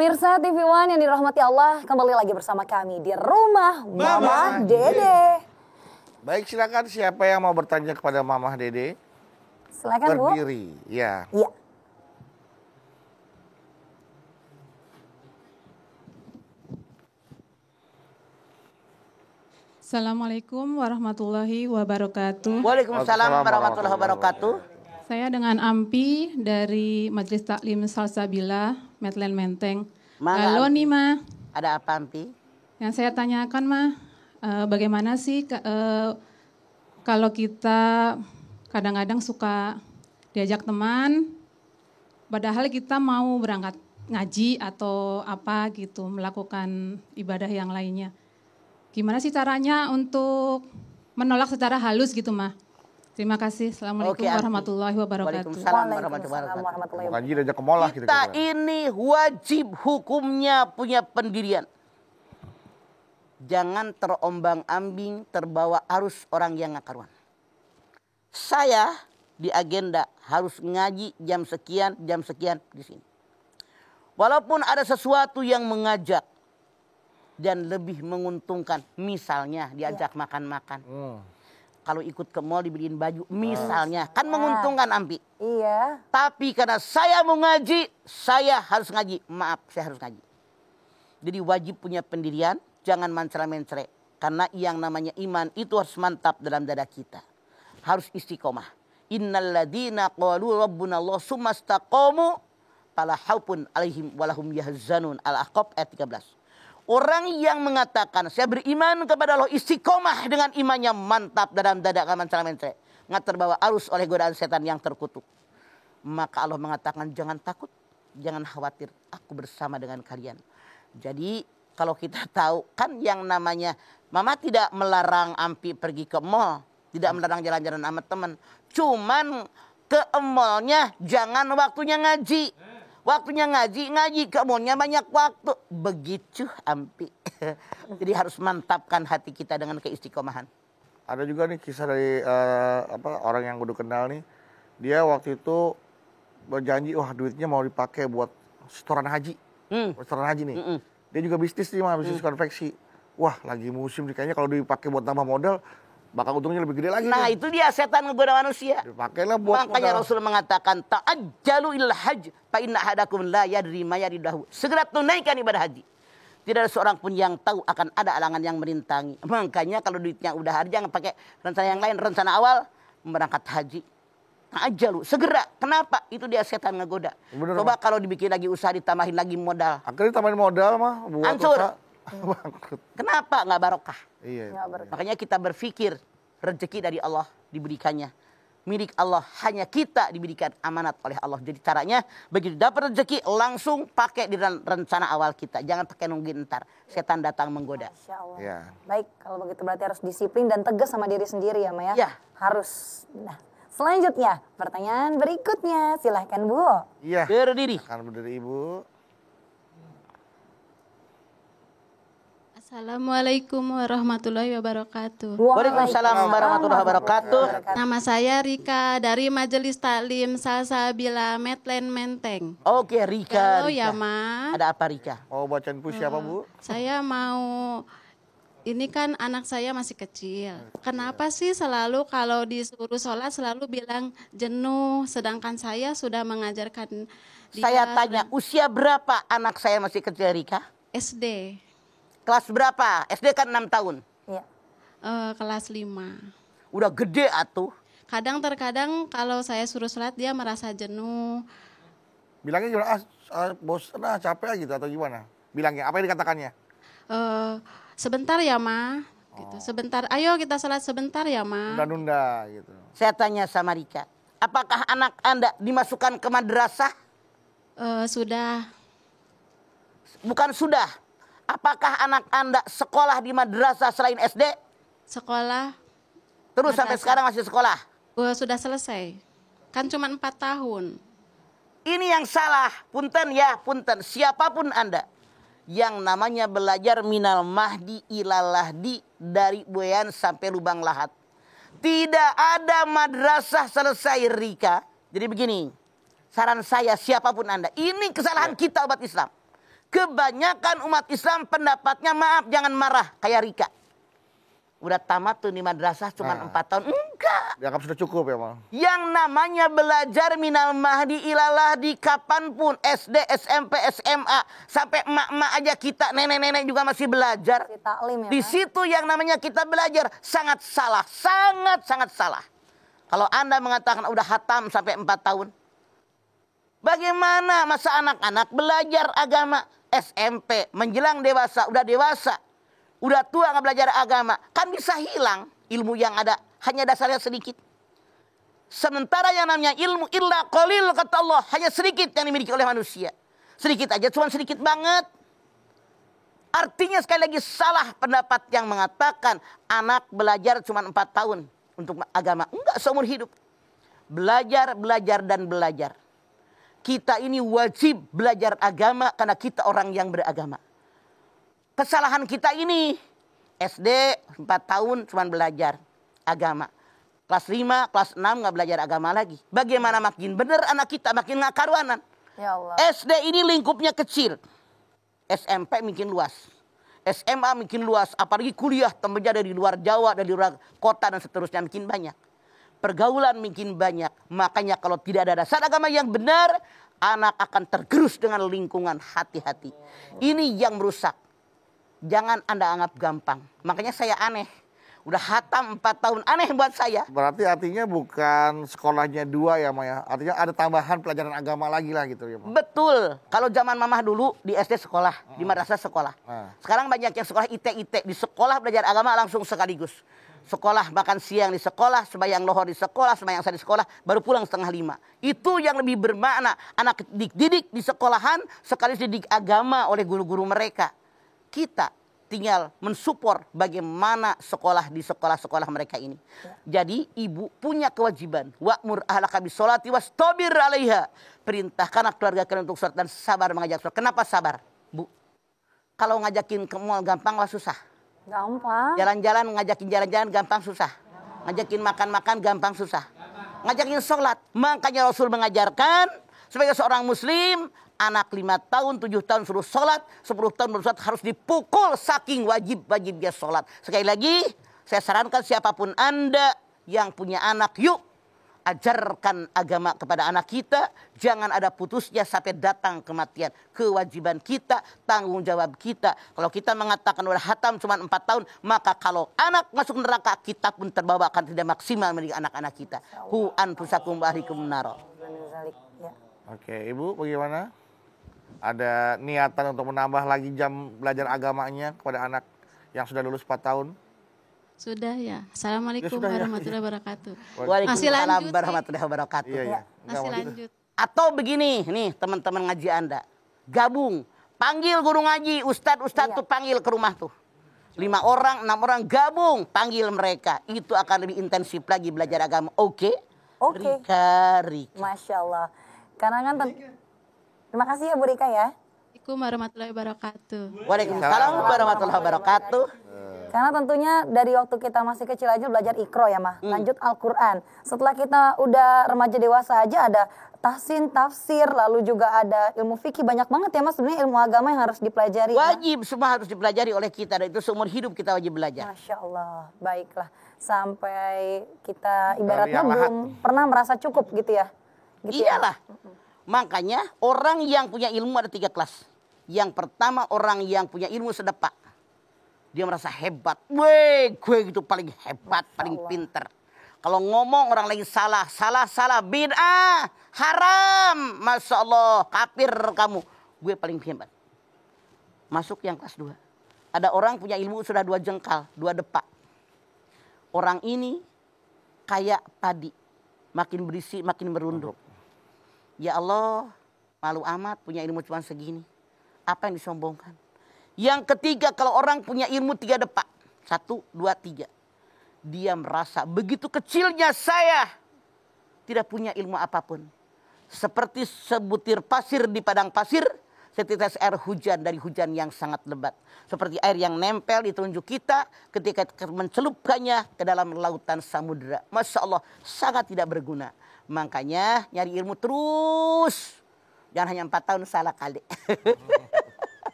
Pemirsa TV One yang dirahmati Allah, kembali lagi bersama kami di rumah Mama Dede. Baik, silakan siapa yang mau bertanya kepada Mama Dede? Silakan Bu. Berdiri, ya. Iya. Assalamualaikum warahmatullahi wabarakatuh. Waalaikumsalam warahmatullahi wabarakatuh. Saya dengan Ampi dari Majelis Taklim Salsabila, Medland Menteng. Halo nih Ma. Ada apa Ampi? Yang saya tanyakan Ma, bagaimana sih kalau kita kadang-kadang suka diajak teman, padahal kita mau berangkat ngaji atau apa gitu, melakukan ibadah yang lainnya. Gimana sih caranya untuk menolak secara halus gitu Ma? Terima kasih. Assalamualaikum warahmatullahi wabarakatuh. Waalaikumsalam warahmatullahi wabarakatuh. Ngaji diajak ke mall lah gitu. Kita ini wajib hukumnya punya pendirian. Jangan terombang-ambing terbawa arus orang yang nggak karuan. Saya di agenda harus ngaji jam sekian di sini. Walaupun ada sesuatu yang mengajak dan lebih menguntungkan, misalnya diajak makan-makan. Kalau ikut ke mall dibeliin baju, misalnya, kan menguntungkan Ampi. Iya. Tapi karena saya mau ngaji, saya harus ngaji. Maaf, saya harus ngaji. Jadi wajib punya pendirian, jangan mencere-mencere. Karena yang namanya iman itu harus mantap dalam dada kita. Harus istiqomah. Innalladzina qalu rabbunallah sumastaqamu fala khaufun alaihim walahum yahzanun. Al-Ahqaf ayat 13. Orang yang mengatakan saya beriman kepada Allah, istiqomah dengan imannya mantap dalam dada, mencela-mencela, nggak terbawa arus oleh godaan setan yang terkutuk. Maka Allah mengatakan jangan takut, jangan khawatir, aku bersama dengan kalian. Jadi kalau kita tahu kan yang namanya Mama tidak melarang Ampi pergi ke mall, tidak melarang jalan-jalan sama teman. Cuman ke mallnya jangan waktunya ngaji. Waktunya ngaji ke mallnya banyak waktu. Begitu Ampi. Jadi harus mantapkan hati kita dengan keistiqomahan. Ada juga nih kisah dari orang yang udah kenal nih. Dia waktu itu berjanji, wah duitnya mau dipakai buat setoran haji. Setoran haji nih. Dia juga bisnis nih, bisnis konveksi. Wah lagi musim nih, kayaknya kalau dipakai buat tambah modal, bakal untungnya lebih gede lagi. Nah itu dia setan ngegoda manusia. Dipakailah buat makanya modal. Rasul mengatakan ta'ajjalu ilal hajj fa inna ahadakum la yadri ma yaridahu. Segera tunaikan ibadah haji. Tidak ada seorang pun yang tahu akan ada alangan yang merintangi. Makanya kalau duitnya udah ada jangan pakai rencana yang lain. Rencana awal berangkat haji. Ta'ajjalu segera. Kenapa? Itu dia setan ngegoda. Bener, coba kalau dibikin lagi usaha ditambahin lagi modal. Akhirnya tambahin modal mah buat hancur. usaha. Kenapa nggak barokah? Iya. Makanya kita berpikir rezeki dari Allah diberikannya. Milik Allah, hanya kita diberikan amanat oleh Allah. Jadi caranya begitu dapat rezeki langsung pakai di rencana awal kita. Jangan pakai nungguin ntar. Setan datang menggoda. Masya Allah. Ya. Baik, kalau begitu berarti harus disiplin dan tegas sama diri sendiri ya Ma ya? Ya. Harus. Nah, selanjutnya pertanyaan berikutnya. Silahkan Bu. Iya. Berdiri. Akan berdiri Ibu. Assalamualaikum warahmatullahi wabarakatuh. Waalaikumsalam warahmatullahi wabarakatuh. Nama saya Rika dari Majelis Taklim Salsabila Medland Menteng. Oke Rika. Halo ya Ma. Ada apa Rika? Mau bacain puisi apa Bu? Saya mau, ini kan anak saya masih kecil. Kenapa sih selalu kalau disuruh sholat selalu bilang jenuh, sedangkan saya sudah mengajarkan dia. Saya tanya usia berapa anak saya masih kecil Rika? SD. Kelas berapa? SD kan 6 tahun. Iya. Kelas 5. Udah gede atuh. Terkadang kalau saya suruh sholat dia merasa jenuh. Bilangnya gimana? Bosan, capek gitu atau gimana? Bilangnya, apa yang dikatakannya? Sebentar ya Ma, gitu. Sebentar, ayo kita sholat sebentar ya Ma. Nunda-nunda gitu. Saya tanya sama Rika, apakah anak Anda dimasukkan ke madrasah? Sudah. Bukan sudah. Apakah anak Anda sekolah di madrasah selain SD? Sekolah. Terus sampai sekarang masih sekolah? Sudah selesai. Kan cuma 4 tahun. Ini yang salah. Punten ya, punten. Siapapun Anda yang namanya belajar minal mahdi ilal lahdi, dari buayan sampai lubang lahat. Tidak ada madrasah selesai Rika. Jadi begini, saran saya siapapun Anda, ini kesalahan kita umat Islam. Kebanyakan umat Islam pendapatnya, maaf jangan marah, kayak Rika. Udah tamat tuh di madrasah cuma 4 tahun. Enggak. Dianggap sudah cukup ya, Bang. Yang namanya belajar minal mahdi ilalah di kapanpun. SD, SMP, SMA. Sampai emak-emak aja kita, nenek-nenek juga masih belajar. Di taklim ya, Di Mas? situ yang namanya kita belajar sangat salah. Sangat salah. Kalau Anda mengatakan udah hatam sampai 4 tahun. Bagaimana masa anak-anak belajar agama? SMP, menjelang dewasa, udah dewasa. Udah tua nggak belajar agama, kan bisa hilang ilmu yang ada, hanya dasarnya sedikit. Sementara yang namanya ilmu illa qalil, kata Allah, hanya sedikit yang dimiliki oleh manusia. Sedikit aja, cuma sedikit banget. Artinya sekali lagi salah pendapat yang mengatakan anak belajar cuma 4 tahun untuk agama. Enggak, seumur hidup. Belajar, dan belajar. Kita ini wajib belajar agama karena kita orang yang beragama. Kesalahan kita ini, SD 4 tahun cuma belajar agama. Kelas 5, kelas 6 nggak belajar agama lagi. Bagaimana makin benar anak kita, makin nggak karuanan. Ya Allah. SD ini lingkupnya kecil. SMP makin luas. SMA makin luas. Apalagi kuliah temennya dari luar Jawa, dari luar kota dan seterusnya makin banyak. Pergaulan makin banyak. Makanya kalau tidak ada dasar agama yang benar, anak akan tergerus dengan lingkungan. Hati-hati. Ini yang merusak. Jangan Anda anggap gampang. Makanya saya aneh. Udah hatam 4 tahun. Aneh buat saya. Berarti artinya bukan sekolahnya 2 ya, Maya. Artinya ada tambahan pelajaran agama lagi lah gitu ya, Bang. Betul. Kalau zaman mamah dulu di SD sekolah. Di madrasah sekolah. Sekarang banyak yang sekolah IT. Di sekolah belajar agama langsung sekaligus. Sekolah makan siang di sekolah. Sembahyang lohor di sekolah. Sembahyang asar di sekolah. Baru pulang 4:30. Itu yang lebih bermakna. Anak didik di sekolahan sekaligus didik agama oleh guru-guru mereka. Kita tinggal mensupport bagaimana sekolah di sekolah-sekolah mereka ini. Jadi ibu punya kewajiban. Wa'mur ahlaka bisolati wastabir 'alaiha. Perintahkan keluarga kalian untuk sholat dan sabar mengajak sholat. Kenapa sabar, Bu? Kalau ngajakin ke mall gampang lah susah. Gampang. Jalan-jalan, ngajakin jalan-jalan gampang susah. Ngajakin makan-makan gampang susah. Ngajakin sholat. Makanya Rasul mengajarkan sebagai seorang muslim, anak 5 tahun, 7 tahun suruh sholat, 10 tahun baru sholat, harus dipukul saking wajib-wajibnya sholat. Sekali lagi, saya sarankan siapapun Anda yang punya anak, yuk ajarkan agama kepada anak kita. Jangan ada putusnya sampai datang kematian. Kewajiban kita, tanggung jawab kita. Kalau kita mengatakan udah hatam cuma 4 tahun, maka kalau anak masuk neraka, kita pun terbawa akan tidak maksimal mendidik anak-anak kita. Hu anfusakum wa ahlikum naro. Ya. Oke, Ibu bagaimana? Ada niatan untuk menambah lagi jam belajar agamanya kepada anak yang sudah lulus 4 tahun? Sudah ya. Assalamualaikum Ya, sudah, ya. warahmatullahi wabarakatuh. Masih Waalaikumsalam lanjut, warahmatullahi wabarakatuh. Iya. Masih lanjut. Atau begini, nih teman-teman ngaji Anda. Gabung. Panggil guru ngaji, ustadz tuh panggil ke rumah tuh. 5 orang, 6 orang gabung. Panggil mereka. Itu akan lebih intensif lagi belajar agama. Oke? Oke. Rika. Masya Allah. Karena kan terima kasih ya Bu Rika ya. Assalamualaikum warahmatullahi wabarakatuh. Waalaikumsalam warahmatullahi wabarakatuh. Karena tentunya dari waktu kita masih kecil aja belajar Iqra ya Mah. Lanjut Al-Quran. Setelah kita udah remaja dewasa aja ada tahsin, tafsir, lalu juga ada ilmu fikih. Banyak banget ya Mas sebenarnya ilmu agama yang harus dipelajari. Wajib, semua harus dipelajari oleh kita. Dan itu seumur hidup kita wajib belajar. Masya Allah. Baiklah. Sampai kita ibaratnya yang lahat. belum pernah merasa cukup gitu ya. Gitu ya? Iyalah. Makanya orang yang punya ilmu ada 3 kelas. Yang pertama orang yang punya ilmu sedepak. Dia merasa hebat. Weh, gue gitu paling hebat, paling pinter. Kalau ngomong orang lain salah, bid'ah, haram. Masya Allah, kafir kamu. Gue paling hebat. Masuk yang kelas 2. Ada orang punya ilmu sudah 2 jengkal, 2 depak. Orang ini kayak padi. Makin berisi, makin merunduk. Ya Allah, malu amat punya ilmu cuma segini. Apa yang disombongkan? Yang ketiga, kalau orang punya ilmu 3 depak. 1, 2, 3. Dia merasa begitu kecilnya saya tidak punya ilmu apapun. Seperti sebutir pasir di padang pasir, setetes air hujan dari hujan yang sangat lebat. Seperti air yang nempel di telunjuk kita ketika mencelupkannya ke dalam lautan samudera. Masya Allah, sangat tidak berguna. Makanya nyari ilmu terus. Jangan hanya 4 tahun salah kali.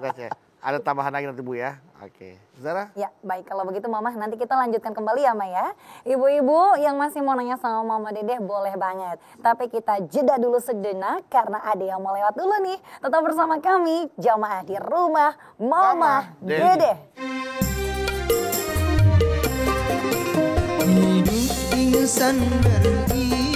Congrats ya. Ada tambahan lagi nanti Bu ya. Oke. Zara? Ya, baik. Kalau begitu Mama, nanti kita lanjutkan kembali ya, Ma ya. Ibu-ibu yang masih mau nanya sama Mama Dedeh, boleh banget. Tapi kita jeda dulu sejenak karena ada yang mau lewat dulu nih. Tetap bersama kami, Jamaah di Rumah Mama Dedeh. Hidup insan beriman